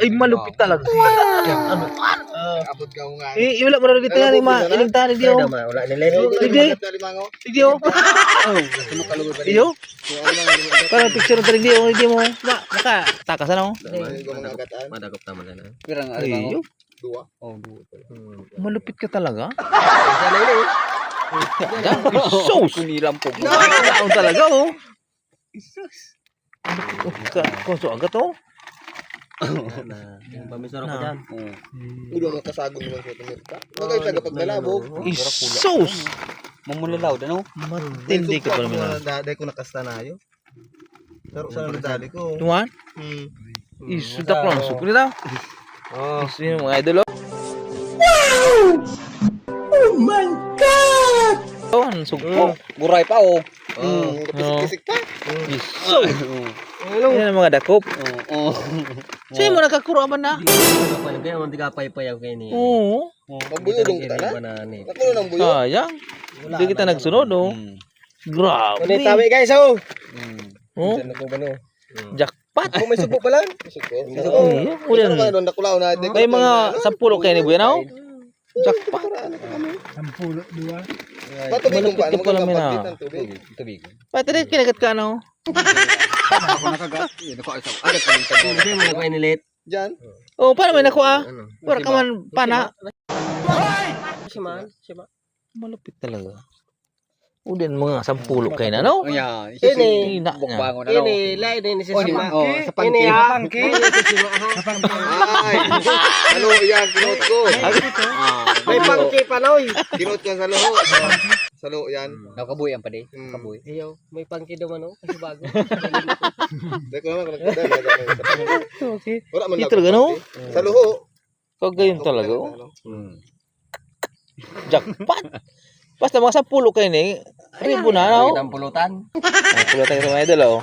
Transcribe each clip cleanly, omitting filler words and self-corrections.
Ay malupit talaga. Ano? Abot ka mo nga. Wala mo na dito yan, iling tani diyo. Wala nila. Diyo. Diyo. Parang picture ng diyo, hindi mo. Maka takas ano? Madagop naman na. Pirang Diyo. dua. Malupit ka talaga. Sana ini. Sus. Kunilampog. Ano talaga oh. Konso agad oh. Pamisoro ko dyan. Ulo mo kasagong naman sa Amerika. Magay taga paglalabog. Isus. Mamulalaw ano? Matindi ka pa naman. Dahil ko nakasta na ayo. Pero sa dali ko. Tuwan? Isudak lang suko nila. Isu yung mga idol oh. Oh my God! Oh, ang suko. Guray pa oh. Kisik-kisik pa. Isu. Yan ang mga dakop. Sa'yo mo nakakuro man na? Kaya mga tigapay-payaw kayo ni. Oo. Magbuyulong kita na. Nakulo ng buyo. Sayang. Hindi kita nagsunod oh. Grabe. Ano tabi guys oh. Oh. Jackpot. Kung may subo pala. Iya, ulan. May mga 10 kayo ni Buena oh. Jackpot. 10 dua. Malupit ka pala mina. Tubig. Pati rin kinagat ka no? Ako nakagat. Ada ka ng tabi. Hindi mo nagkain nilit. Diyan. Oh, paano may nakuha? Wala ka man pana. Siya. Malupit talaga. Ulan mga 10 kayo na no? Yeah. Ini. Ina nga. Bangon Ini. Lain ini siya sima. Sa pangki. Sa pangki. Ay. Ano yan? Kinot ko. May pangki pa noy. Kinot ko sa luho. Sa luho yan. Nakabuy ang pade. Kabuy. Ayaw. May pangki daw ano. Kasi bago. Dahil ko naman kung nagkadal. Okay. Wala man Ito talaga no? Sa luho. Kagayon talaga oh. Jackpot. Basta mga 10 kayo ni. Ribo na no? Ang pulutan. Ang pula tayo sa mga idol oh.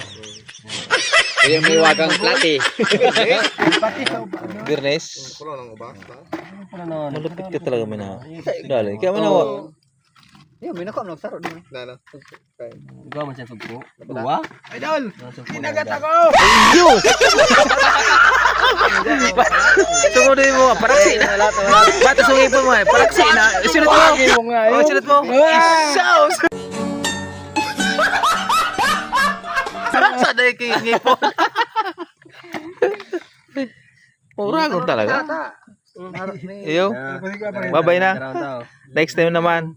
Kaya may wagang plati. Birnes. Kulo nang ubas. Malupit ka talaga mina. Dali. Kaya manawa. Yo, may nako nagsaro din. Na. Gawa man siya sugpo. Dua. Idol. Kinagat ako. Yo! Tunggu din mo, paraksi na. Bata sa ngipon mo eh, paraksi na. Isunod mo. Oh, isunod mo. Isaus! Parasa dahil kay ngipon. Uragon talaga. Iyo, babay na. Next time naman.